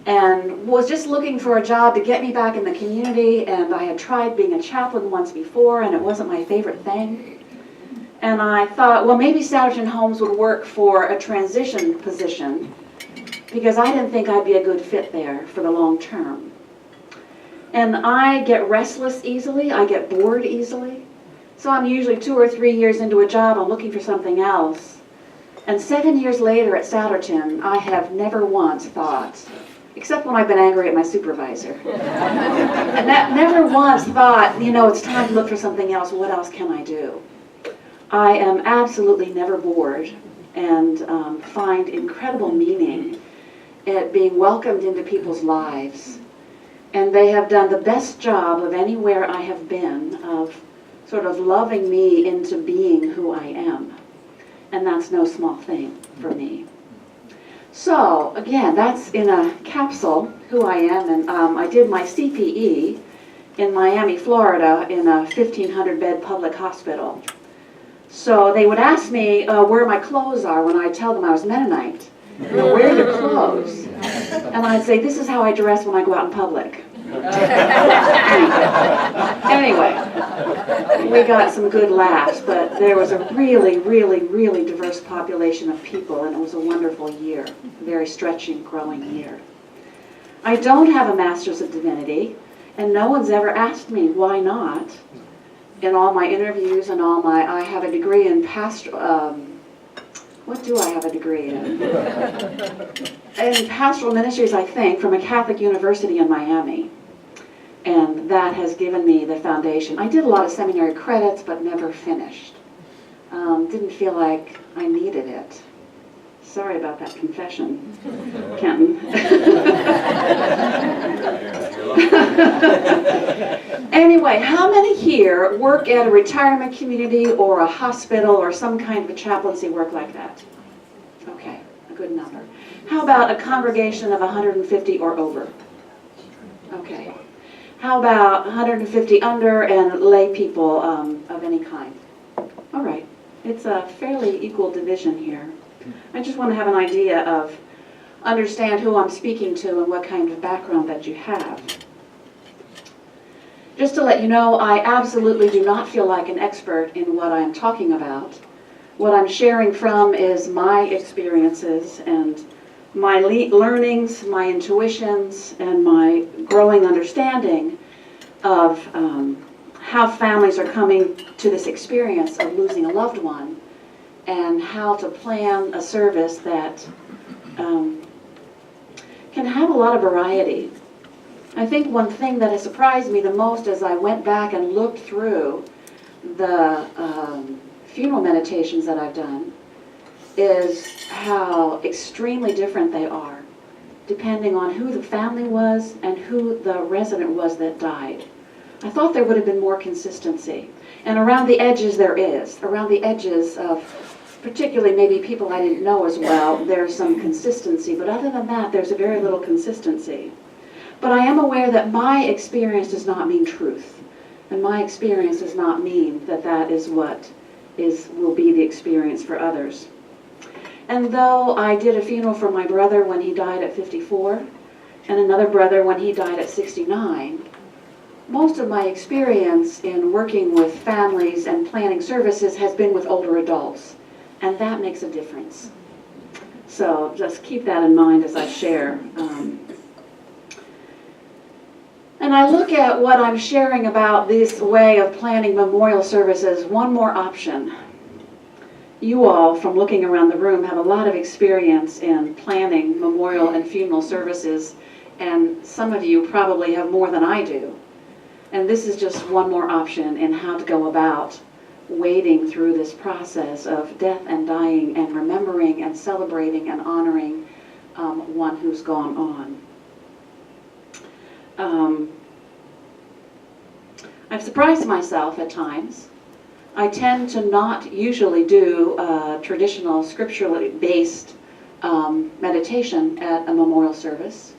and was just looking for a job to get me back in the community, and I had tried being a chaplain once before, and it wasn't my favorite thing. And I thought, well, maybe Satterton Homes would work for a transition position, because I didn't think I'd be a good fit there for the long term. And I get restless easily, I get bored easily. So I'm usually 2 or 3 years into a job, I'm looking for something else. And 7 years later at Satterton, I have never once thought, except when I've been angry at my supervisor, and never once thought, you know, it's time to look for something else, what else can I do? I am absolutely never bored, and find incredible meaning at being welcomed into people's lives. And they have done the best job of anywhere I have been of sort of loving me into being who I am. And that's no small thing for me. So, again, that's in a capsule, who I am, and I did my CPE in Miami, Florida, in a 1,500-bed public hospital. So they would ask me where my clothes are when I tell them I was Mennonite. You know, where are your clothes? And I'd say, this is how I dress when I go out in public. Anyway, we got some good laughs, but there was a really, really, really diverse population of people, and it was a wonderful year, a very stretching, growing year. I don't have a Master's of Divinity, and no one's ever asked me why not. In all my interviews and all my, I have a degree in pastoral, what do I have a degree in? In pastoral ministries, I think, from a Catholic university in Miami. And that has given me the foundation. I did a lot of seminary credits, but never finished. Didn't feel like I needed it. Sorry about that confession, Kenton. Anyway, how many here work at a retirement community or a hospital or some kind of a chaplaincy work like that? Okay, a good number. How about a congregation of 150 or over? Okay. How about 150 under and lay people of any kind? All right, it's a fairly equal division here. I just want to have an idea of, understand who I'm speaking to and what kind of background that you have. Just to let you know, I absolutely do not feel like an expert in what I'm talking about. What I'm sharing from is my experiences and my learnings, my intuitions, and my growing understanding of how families are coming to this experience of losing a loved one, and how to plan a service that can have a lot of variety. I think one thing that has surprised me the most as I went back and looked through the funeral meditations that I've done is how extremely different they are, depending on who the family was and who the resident was that died. I thought there would have been more consistency. And around the edges there is. Around the edges of particularly maybe people I didn't know as well, there's some consistency. But other than that, there's a very little consistency. But I am aware that my experience does not mean truth. And my experience does not mean that that is what will be the experience for others. And though I did a funeral for my brother when he died at 54, and another brother when he died at 69, most of my experience in working with families and planning services has been with older adults, and that makes a difference. So just keep that in mind as I share. And I look at what I'm sharing about this way of planning memorial services, one more option. You all, from looking around the room, have a lot of experience in planning memorial and funeral services, and some of you probably have more than I do. And this is just one more option in how to go about wading through this process of death and dying and remembering and celebrating and honoring one who's gone on. I've surprised myself at times. I tend to not usually do traditional scripturally based meditation at a memorial service.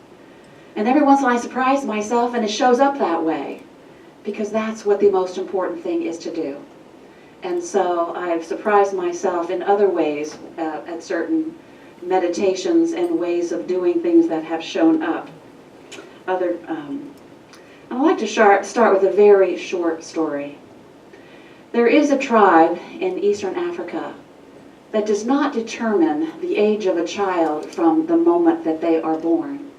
And every once in a while I surprise myself, and it shows up that way, because that's what the most important thing is to do. And so I've surprised myself in other ways at certain meditations and ways of doing things that have shown up. I'd like to start with a very short story. There is a tribe in Eastern Africa that does not determine the age of a child from the moment that they are born,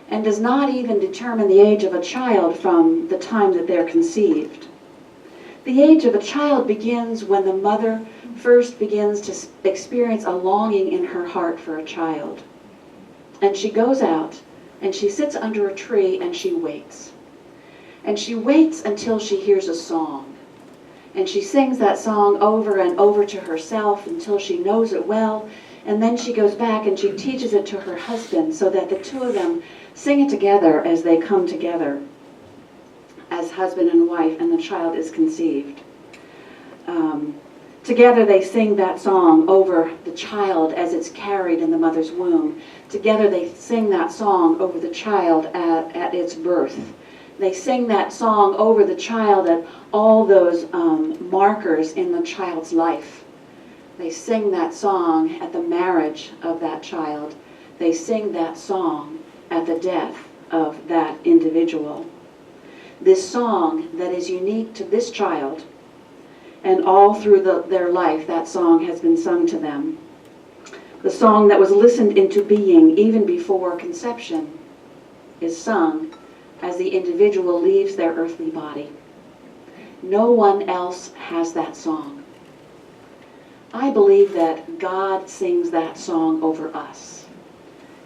and does not even determine the age of a child from the time that they're conceived. The age of a child begins when the mother first begins to experience a longing in her heart for a child. And she goes out and she sits under a tree and she waits. And she waits until she hears a song. And she sings that song over and over to herself until she knows it well. And then she goes back and she teaches it to her husband so that the two of them sing it together as they come together as husband and wife, and the child is conceived. Together they sing that song over the child as it's carried in the mother's womb. Together they sing that song over the child at its birth. They sing that song over the child at all those markers in the child's life. They sing that song at the marriage of that child. They sing that song at the death of that individual. This song that is unique to this child, and all through their life, that song has been sung to them. The song that was listened into being even before conception is sung as the individual leaves their earthly body. No one else has that song. I believe that God sings that song over us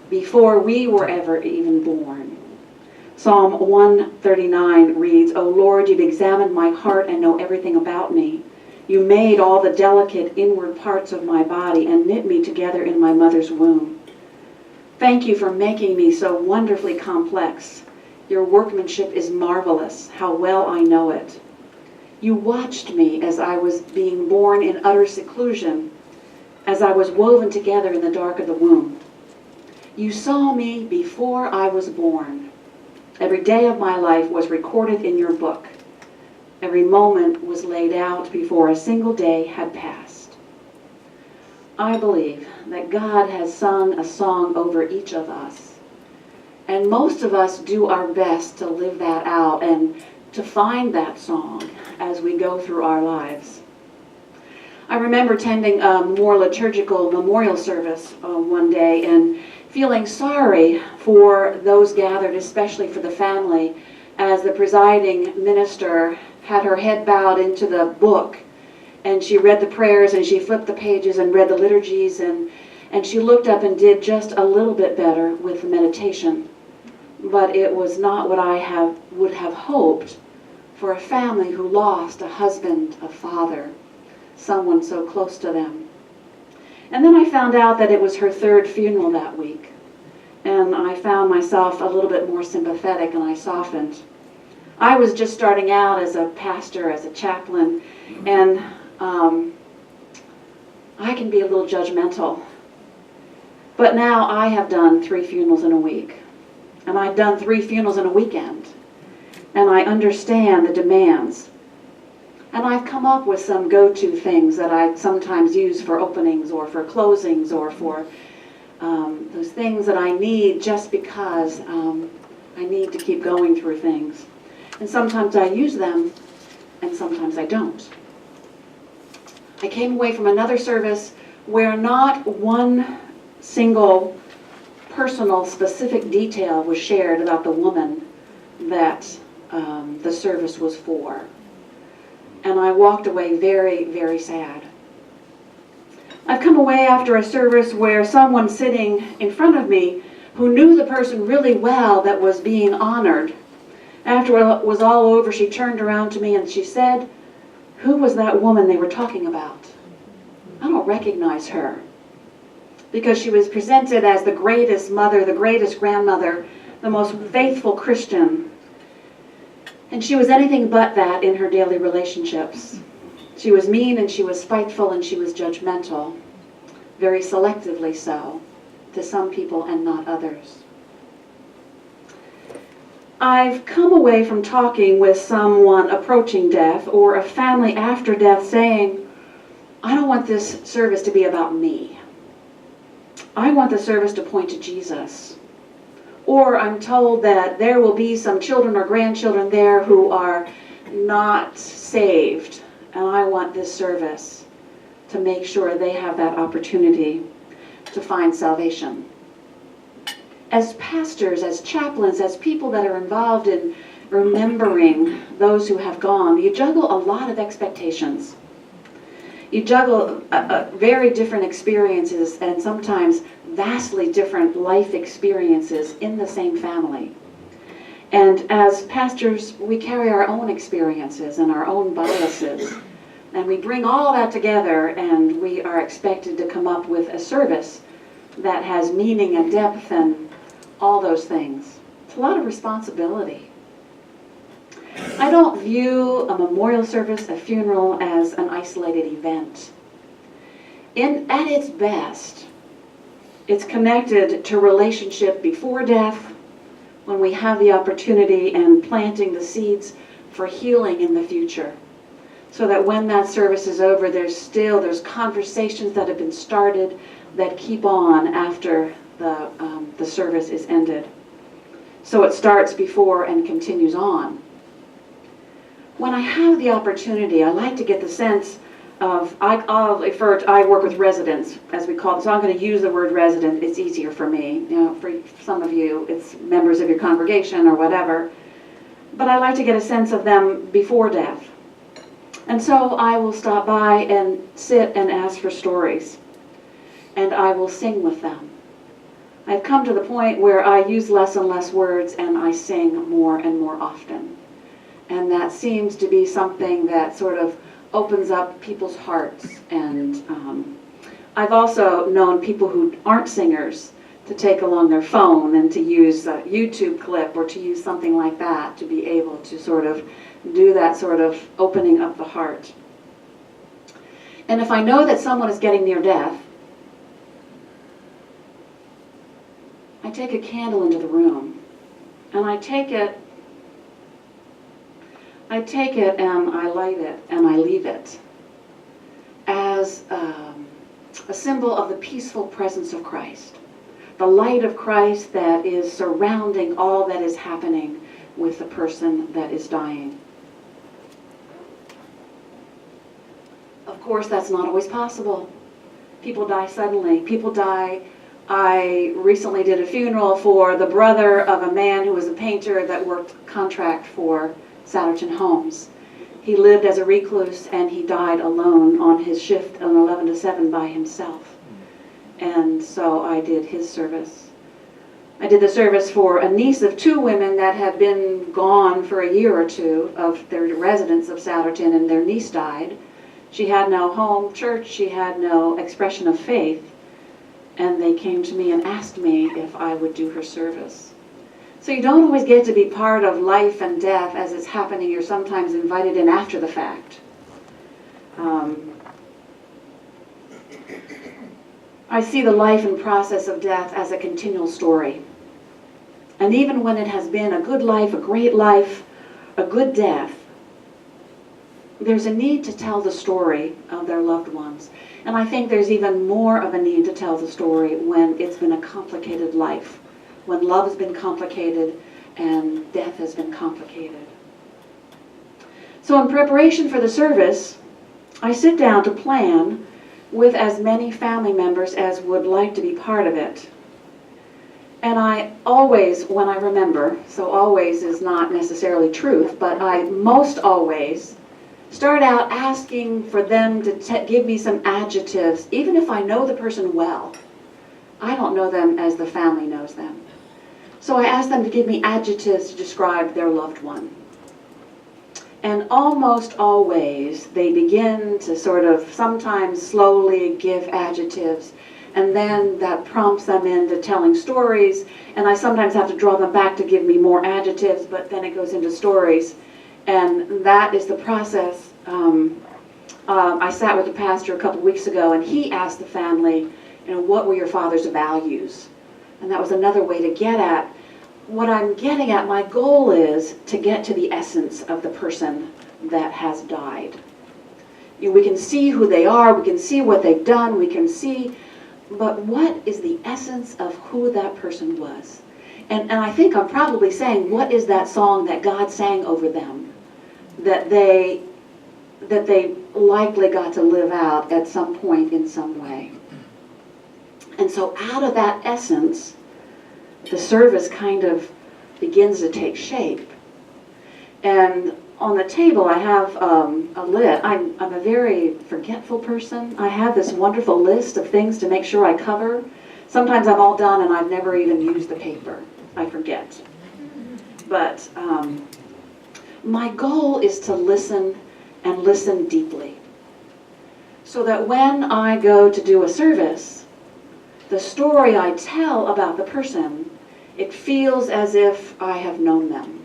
before we were ever even born. Psalm 139 reads, "O Lord, you've examined my heart and know everything about me. You made all the delicate inward parts of my body and knit me together in my mother's womb. Thank you for making me so wonderfully complex. Your workmanship is marvelous. How well I know it. You watched me as I was being born in utter seclusion, as I was woven together in the dark of the womb. You saw me before I was born. Every day of my life was recorded in your book. Every moment was laid out before a single day had passed." I believe that God has sung a song over each of us. And most of us do our best to live that out and to find that song as we go through our lives. I remember attending a more liturgical memorial service one day and feeling sorry for those gathered, especially for the family, as the presiding minister had her head bowed into the book, and she read the prayers and she flipped the pages and read the liturgies, and she looked up and did just a little bit better with the meditation. But it was not what I would have hoped for a family who lost a husband, a father, someone so close to them. And then I found out that it was her third funeral that week. And I found myself a little bit more sympathetic, and I softened. I was just starting out as a pastor, as a chaplain, and I can be a little judgmental. But now I have done 3 funerals in a week. And I've done 3 funerals in a weekend. And I understand the demands. And I've come up with some go-to things that I sometimes use for openings or for closings or for those things that I need just because I need to keep going through things. And sometimes I use them and sometimes I don't. I came away from another service where not one single personal specific detail was shared about the woman that the service was for. And I walked away very, very sad. I've come away after a service where someone sitting in front of me who knew the person really well that was being honored, after it was all over, she turned around to me and she said, "Who was that woman they were talking about? I don't recognize her." Because she was presented as the greatest mother, the greatest grandmother, the most faithful Christian. And she was anything but that in her daily relationships. She was mean and she was spiteful and she was judgmental, very selectively so, to some people and not others. I've come away from talking with someone approaching death or a family after death saying, "I don't want this service to be about me. I want the service to point to Jesus. Or I'm told that there will be some children or grandchildren there who are not saved, and I want this service to make sure they have that opportunity to find salvation. As pastors, as chaplains, as people that are involved in remembering those who have gone, you juggle a lot of expectations. You juggle very different experiences and sometimes vastly different life experiences in the same family. And as pastors, we carry our own experiences and our own biases. And we bring all that together, and we are expected to come up with a service that has meaning and depth and all those things. It's a lot of responsibility. I don't view a memorial service, a funeral, as an isolated event. At its best, it's connected to relationship before death, when we have the opportunity and planting the seeds for healing in the future. So that when that service is over, there's conversations that have been started that keep on after the service is ended. So it starts before and continues on. When I have the opportunity, I like to get the sense of, I work with residents, as we call it, so I'm going to use the word resident. It's easier for me. For some of you, it's members of your congregation or whatever. But I like to get a sense of them before death. And so I will stop by and sit and ask for stories. And I will sing with them. I've come to the point where I use less and less words and I sing more and more often. And that seems to be something that sort of opens up people's hearts. And I've also known people who aren't singers to take along their phone and to use a YouTube clip or to use something like that to be able to sort of do that sort of opening up the heart. And if I know that someone is getting near death, I take a candle into the room and I take it and I light it and I leave it as a symbol of the peaceful presence of Christ. The light of Christ that is surrounding all that is happening with the person that is dying. Of course, that's not always possible. People die suddenly. People die. I recently did a funeral for the brother of a man who was a painter that worked contract for Satterton Homes. He lived as a recluse and he died alone on his shift on 11 to 7 by himself. And so I did his service. I did the service for a niece of 2 women that had been gone for a year or 2 of their residents of Satterton, and their niece died. She had no home church, she had no expression of faith, and they came to me and asked me if I would do her service. So you don't always get to be part of life and death as it's happening. You're sometimes invited in after the fact. I see the life and process of death as a continual story. And even when it has been a good life, a great life, a good death, there's a need to tell the story of their loved ones. And I think there's even more of a need to tell the story when it's been a complicated life, when love has been complicated and death has been complicated. So in preparation for the service, I sit down to plan with as many family members as would like to be part of it. And I always, when I remember, so always is not necessarily truth, but I most always start out asking for them to give me some adjectives, even if I know the person well. I don't know them as the family knows them. So I ask them to give me adjectives to describe their loved one. And almost always they begin to sort of sometimes slowly give adjectives, and then that prompts them into telling stories, and I sometimes have to draw them back to give me more adjectives, but then it goes into stories. And that is the process. I sat with the pastor a couple weeks ago, and he asked the family, what were your father's values? And that was another way to get at what I'm getting at. My goal is to get to the essence of the person that has died. We can see who they are, we can see what they've done, we can see, but what is the essence of who that person was? And I think I'm probably saying, what is that song that God sang over them that they likely got to live out at some point in some way? And so out of that essence, the service kind of begins to take shape. And on the table I have a list. I'm a very forgetful person. I have this wonderful list of things to make sure I cover. Sometimes I'm all done and I've never even used the paper. I forget. But my goal is to listen and listen deeply, so that when I go to do a service, the story I tell about the person, it feels as if I have known them.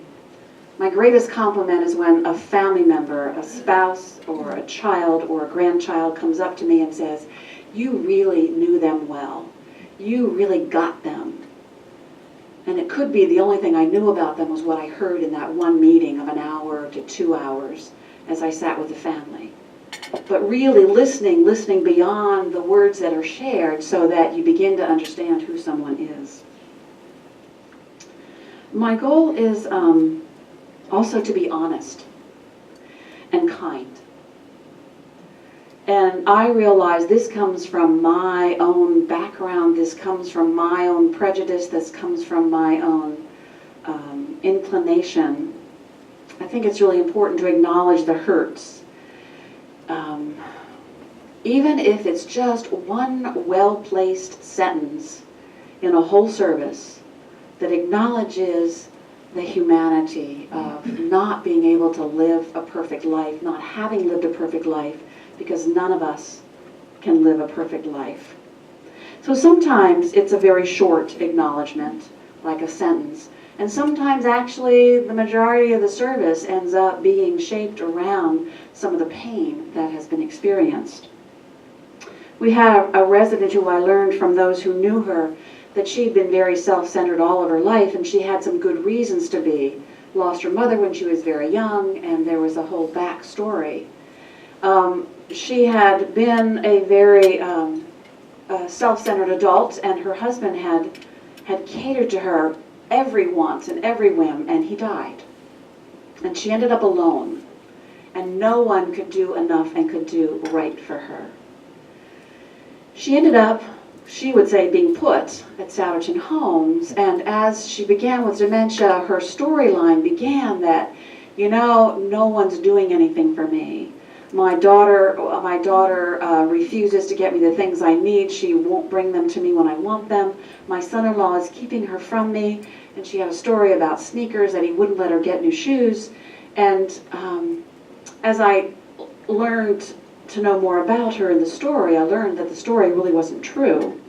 My greatest compliment is when a family member, a spouse or a child or a grandchild comes up to me and says, "You really knew them well. You really got them." And it could be the only thing I knew about them was what I heard in that one meeting of an hour to 2 hours as I sat with the family. But really listening beyond the words that are shared so that you begin to understand who someone is. My goal is also to be honest and kind. And I realize this comes from my own background, this comes from my own prejudice, this comes from my own inclination. I think it's really important to acknowledge the hurts. Even if it's just one well-placed sentence in a whole service that acknowledges the humanity of not being able to live a perfect life, not having lived a perfect life, because none of us can live a perfect life. So sometimes it's a very short acknowledgement, like a sentence, and sometimes actually the majority of the service ends up being shaped around some of the pain that has been experienced. We have a resident who I learned from those who knew her that she'd been very self-centered all of her life, and she had some good reasons to be. Lost her mother when she was very young, and there was a whole backstory. She had been a very self-centered adult, and her husband had catered to her every want and every whim, and he died. And she ended up alone, and no one could do enough and could do right for her. She ended up, she would say, being put at Sawatzky Homes, and as she began with dementia, her storyline began that, no one's doing anything for me. My daughter refuses to get me the things I need. She won't bring them to me when I want them. My son-in-law is keeping her from me. And she had a story about sneakers, that he wouldn't let her get new shoes. And as I learned to know more about her in the story, I learned that the story really wasn't true.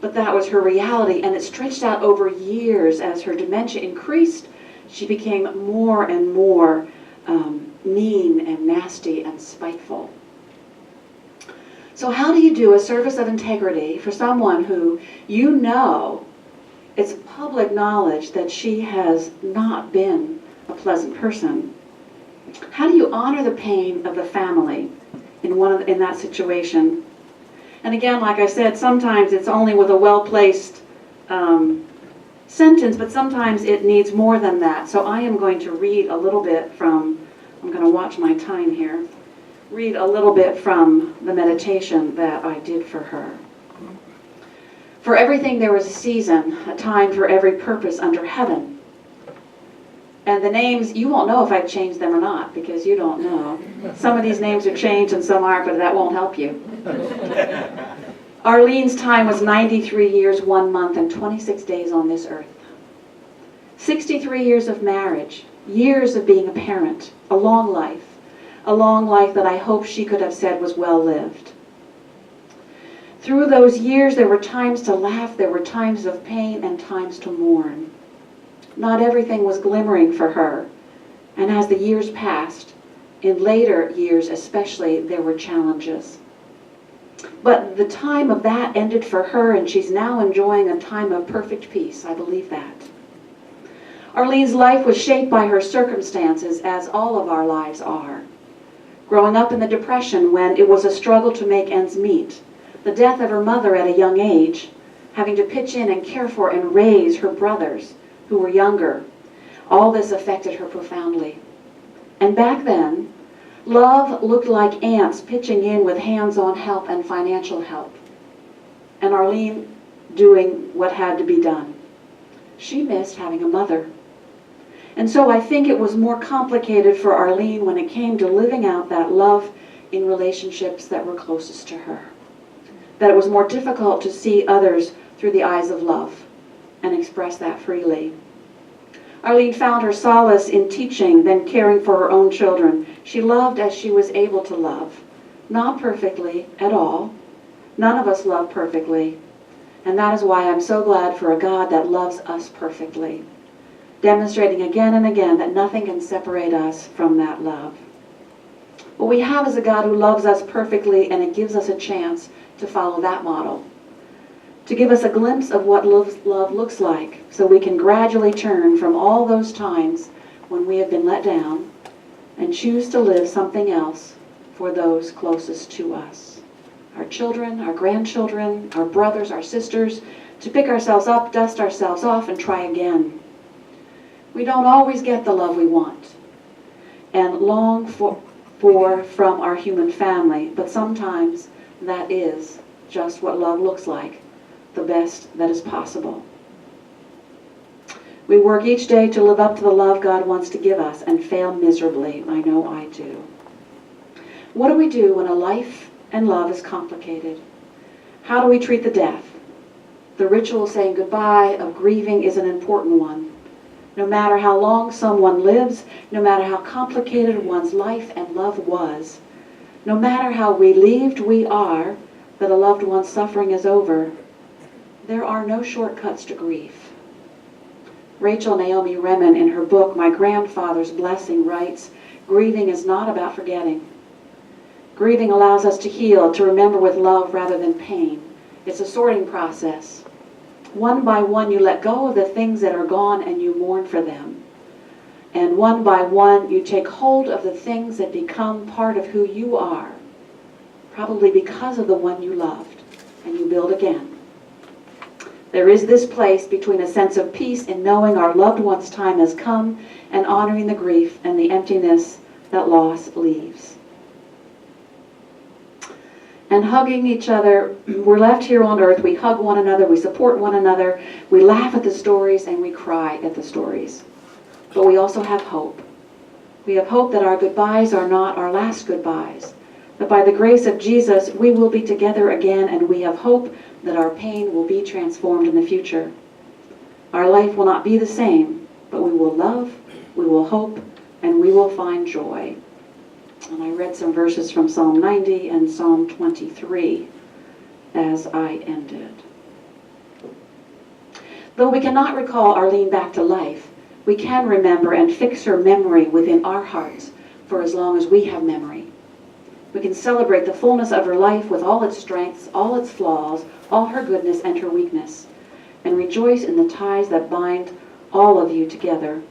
But that was her reality, and it stretched out over years. As her dementia increased, she became more and more mean and nasty and spiteful. So how do you do a service of integrity for someone who it's public knowledge that she has not been a pleasant person? How do you honor the pain of the family in that situation? And again, like I said, sometimes it's only with a well-placed sentence, but sometimes it needs more than that. So I am going to read a little bit from, I'm going to watch my time here, read a little bit from the meditation that I did for her. For everything there was a season, a time for every purpose under heaven. And the names, you won't know if I've changed them or not, because you don't know. Some of these names are changed and some aren't, but that won't help you. Arlene's time was 93 years, 1 month, and 26 days on this earth. 63 years of marriage, years of being a parent, a long life that I hope she could have said was well lived. Through those years, there were times to laugh, there were times of pain, and times to mourn. Not everything was glimmering for her, and as the years passed, in later years especially, there were challenges. But the time of that ended for her, and she's now enjoying a time of perfect peace. I believe that. Arlene's life was shaped by her circumstances, as all of our lives are. Growing up in the Depression, when it was a struggle to make ends meet, the death of her mother at a young age, having to pitch in and care for and raise her brothers who were younger. All this affected her profoundly. And back then, love looked like aunts pitching in with hands-on help and financial help, and Arlene doing what had to be done. She missed having a mother. And so I think it was more complicated for Arlene when it came to living out that love in relationships that were closest to her. That it was more difficult to see others through the eyes of love and express that freely. Arlene found her solace in teaching than caring for her own children. She loved as she was able to love. Not perfectly at all. None of us love perfectly. And that is why I'm so glad for a God that loves us perfectly, demonstrating again and again that nothing can separate us from that love. What we have is a God who loves us perfectly, and it gives us a chance to follow that model, to give us a glimpse of what love looks like, so we can gradually turn from all those times when we have been let down and choose to live something else for those closest to us. Our children, our grandchildren, our brothers, our sisters, to pick ourselves up, dust ourselves off, and try again. We don't always get the love we want and long for from our human family, but sometimes that is just what love looks like, the best that is possible. We work each day to live up to the love God wants to give us and fail miserably. I know I do. What do we do when a life and love is complicated? How do we treat the death? The ritual of saying goodbye, of grieving, is an important one. No matter how long someone lives, no matter how complicated one's life and love was, no matter how relieved we are that a loved one's suffering is over, there are no shortcuts to grief. Rachel Naomi Remen, in her book, My Grandfather's Blessing, writes, grieving is not about forgetting. Grieving allows us to heal, to remember with love rather than pain. It's a sorting process. One by one, you let go of the things that are gone and you mourn for them. And one by one, you take hold of the things that become part of who you are, probably because of the one you loved, and you build again. There is this place between a sense of peace in knowing our loved one's time has come and honoring the grief and the emptiness that loss leaves. And hugging each other, we're left here on earth, we hug one another, we support one another, we laugh at the stories, and we cry at the stories. But we also have hope. We have hope that our goodbyes are not our last goodbyes, that by the grace of Jesus, we will be together again, and we have hope that our pain will be transformed in the future. Our life will not be the same, but we will love, we will hope, and we will find joy. And I read some verses from Psalm 90 and Psalm 23 as I ended. Though we cannot recall Arlene back to life, we can remember and fix her memory within our hearts for as long as we have memory. We can celebrate the fullness of her life with all its strengths, all its flaws, all her goodness and her weakness, and rejoice in the ties that bind all of you together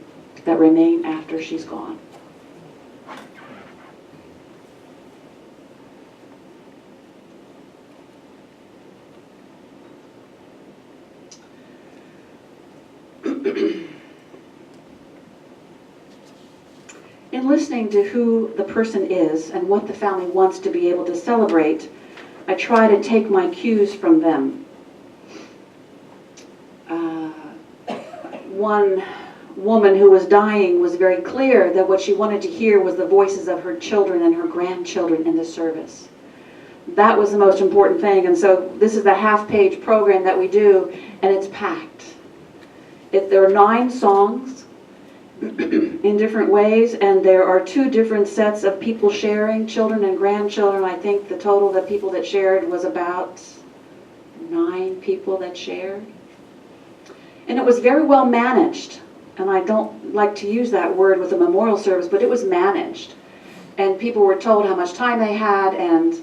that remain after she's gone. In listening to who the person is and what the family wants to be able to celebrate, I try to take my cues from them. One woman who was dying was very clear that what she wanted to hear was the voices of her children and her grandchildren in the service. That was the most important thing, and so this is the half-page program that we do, and it's packed. There are 9 songs in different ways, and there are 2 different sets of people sharing, children and grandchildren. I think the total of people that shared was about 9 people that shared. And it was very well managed, and I don't like to use that word with a memorial service, but it was managed. And people were told how much time they had, and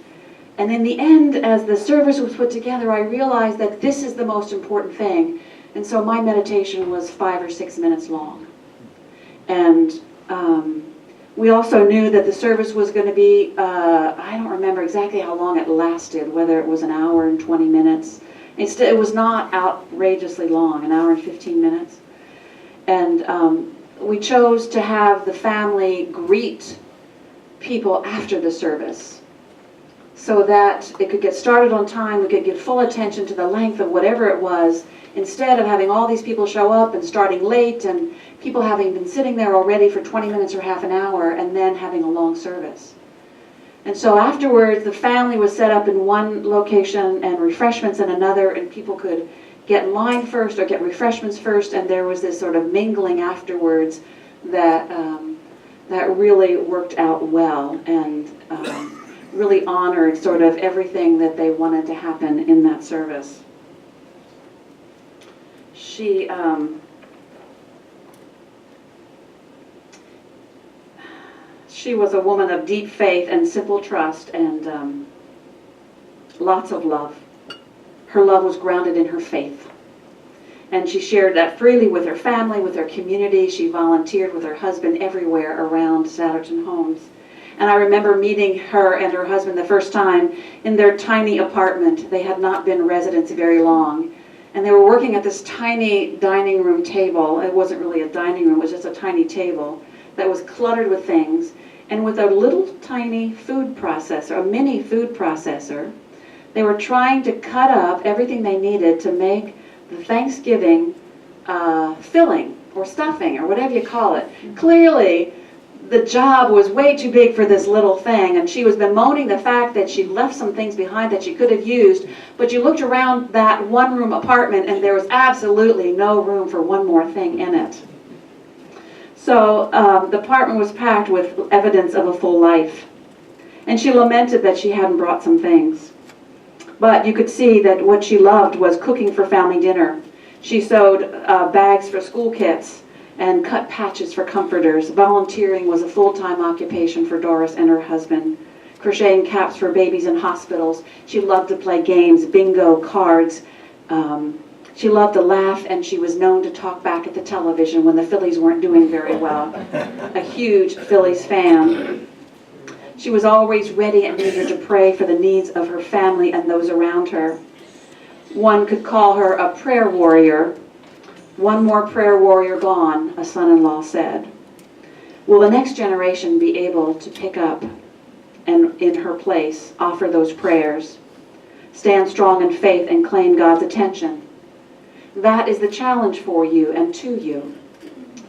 in the end, as the service was put together, I realized that this is the most important thing. And so my meditation was 5 or 6 minutes long. And We also knew that the service was going to be, I don't remember exactly how long it lasted, whether it was an hour and 20 minutes. It was not outrageously long, an hour and 15 minutes. And we chose to have the family greet people after the service so that it could get started on time, we could give full attention to the length of whatever it was, instead of having all these people show up and starting late and people having been sitting there already for 20 minutes or half an hour and then having a long service. And so afterwards, the family was set up in one location and refreshments in another, and people could get in line first or get refreshments first, and there was this sort of mingling afterwards that that really worked out well and really honored sort of everything that they wanted to happen in that service. She was a woman of deep faith and simple trust and lots of love. Her love was grounded in her faith. And she shared that freely with her family, with her community. She volunteered with her husband everywhere around Satterton Homes. And I remember meeting her and her husband the first time in their tiny apartment. They had not been residents very long. And they were working at this tiny dining room table. It wasn't really a dining room, it was just a tiny table that was cluttered with things. And with a little tiny food processor, a mini food processor, they were trying to cut up everything they needed to make the Thanksgiving filling or stuffing or whatever you call it. Clearly, the job was way too big for this little thing, and she was bemoaning the fact that she left some things behind that she could have used, but you looked around that one-room apartment and there was absolutely no room for one more thing in it. So the apartment was packed with evidence of a full life, and she lamented that she hadn't brought some things. But you could see that what she loved was cooking for family dinner. She sewed bags for school kits and cut patches for comforters. Volunteering was a full-time occupation for Doris and her husband. Crocheting caps for babies in hospitals. She loved to play games, bingo, cards. She loved to laugh, and she was known to talk back at the television when the Phillies weren't doing very well. A huge Phillies fan. She was always ready and eager to pray for the needs of her family and those around her. One could call her a prayer warrior. One more prayer warrior gone, a son-in-law said. Will the next generation be able to pick up and, in her place, offer those prayers? Stand strong in faith and claim God's attention. That is the challenge for you and to you,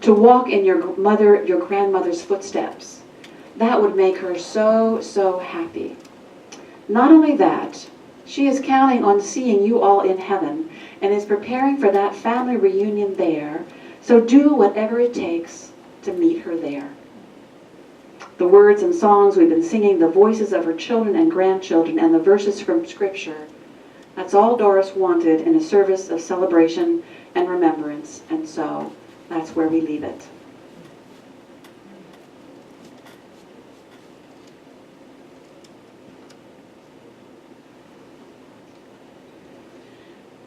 to walk in your grandmother's footsteps. That would make her so, so happy. Not only that, she is counting on seeing you all in heaven and is preparing for that family reunion there, so do whatever it takes to meet her there. The words and songs we've been singing, the voices of her children and grandchildren, and the verses from Scripture, that's all Doris wanted in a service of celebration and remembrance, and so that's where we leave it.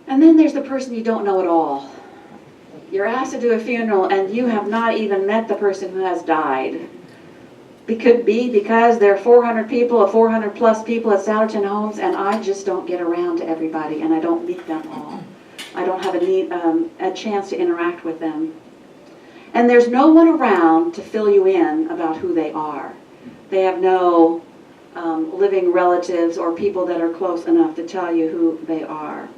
And then there's the person you don't know at all. You're asked to do a funeral and you have not even met the person who has died. It could be because there are 400 people or 400 plus people at Satterton Homes, and I just don't get around to everybody and I don't meet them all. I don't have a chance to interact with them. And there's no one around to fill you in about who they are. They have no living relatives or people that are close enough to tell you who they are.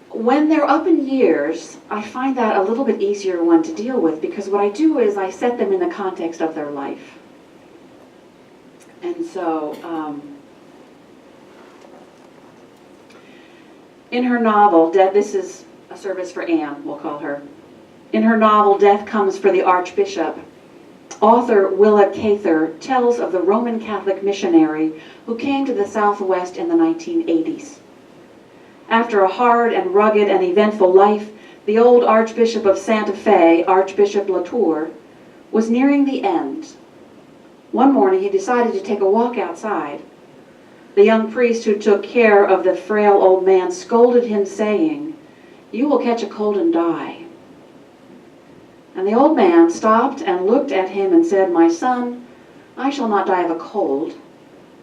When they're up in years, I find that a little bit easier one to deal with, because what I do is I set them in the context of their life. And so, in her novel, this is a service for Anne, we'll call her. In her novel, Death Comes for the Archbishop, author Willa Cather tells of the Roman Catholic missionary who came to the Southwest in the 1980s. After a hard and rugged and eventful life, the old Archbishop of Santa Fe, Archbishop Latour, was nearing the end. One morning he decided to take a walk outside. The young priest who took care of the frail old man scolded him, saying, "You will catch a cold and die." And the old man stopped and looked at him and said, "My son, I shall not die of a cold.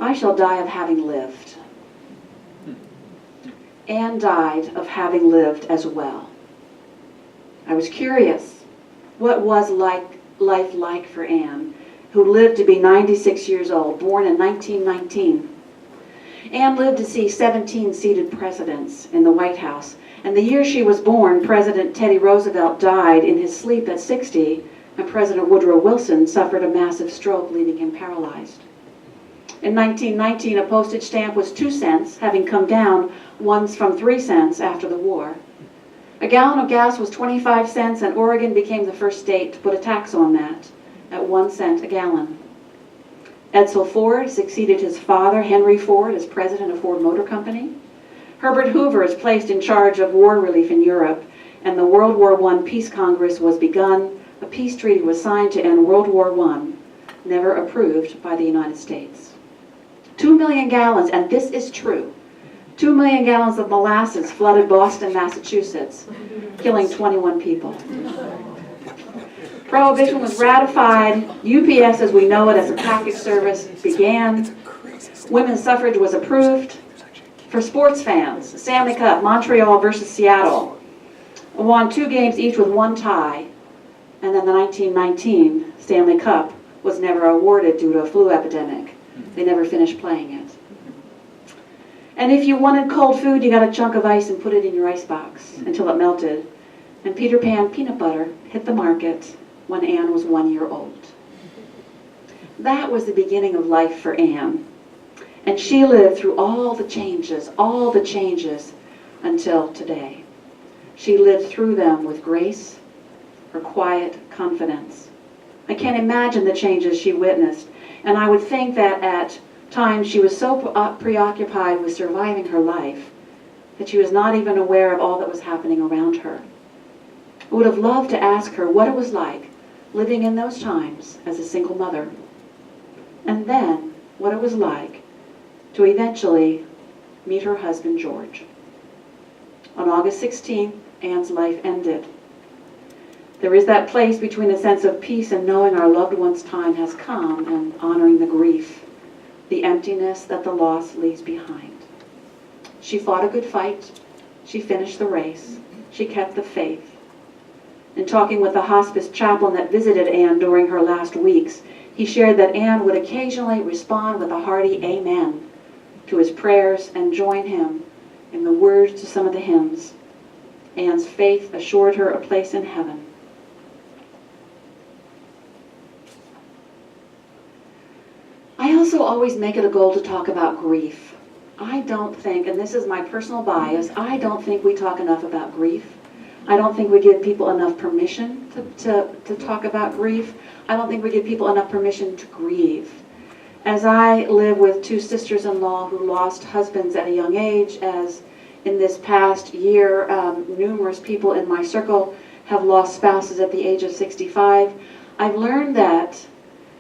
I shall die of having lived." Anne died of having lived as well. I was curious, what was life like for Anne, who lived to be 96 years old, born in 1919. Anne lived to see 17 seated presidents in the White House, and the year she was born, President Teddy Roosevelt died in his sleep at 60, and President Woodrow Wilson suffered a massive stroke, leaving him paralyzed. In 1919, a postage stamp was 2 cents, having come down once from 3 cents after the war. A gallon of gas was 25 cents, and Oregon became the first state to put a tax on that at 1 cent a gallon. Edsel Ford succeeded his father, Henry Ford, as president of Ford Motor Company. Herbert Hoover is placed in charge of war relief in Europe, and the World War I Peace Congress was begun. A peace treaty was signed to end World War I, never approved by the United States. 2 million gallons, and this is true, 2 million gallons of molasses flooded Boston, Massachusetts, killing 21 people. Prohibition was ratified. UPS, as we know it as a package service, began. Women's suffrage was approved. For sports fans, Stanley Cup, Montreal versus Seattle, won 2 games each with 1 tie. And then the 1919 Stanley Cup was never awarded due to a flu epidemic. They never finished playing it. And if you wanted cold food, you got a chunk of ice and put it in your icebox until it melted. And Peter Pan peanut butter hit the market when Anne was 1 year old. That was the beginning of life for Anne. And she lived through all the changes until today. She lived through them with grace, her quiet confidence. I can't imagine the changes she witnessed, and I would think that at times she was so preoccupied with surviving her life that she was not even aware of all that was happening around her. I would have loved to ask her what it was like living in those times as a single mother, and then what it was like to eventually meet her husband, George. On August 16th, Anne's life ended. There is that place between a sense of peace and knowing our loved one's time has come and honoring the grief, the emptiness that the loss leaves behind. She fought a good fight. She finished the race. She kept the faith. In talking with the hospice chaplain that visited Anne during her last weeks, he shared that Anne would occasionally respond with a hearty amen to his prayers and join him in the words to some of the hymns. Anne's faith assured her a place in heaven. I also always make it a goal to talk about grief. I don't think, and this is my personal bias, I don't think we talk enough about grief. I don't think we give people enough permission to talk about grief. I don't think we give people enough permission to grieve. As I live with 2 sisters-in-law who lost husbands at a young age, as in this past year, numerous people in my circle have lost spouses at the age of 65, I've learned that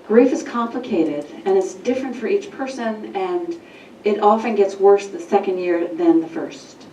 grief is complicated and it's different for each person, and it often gets worse the second year than the first.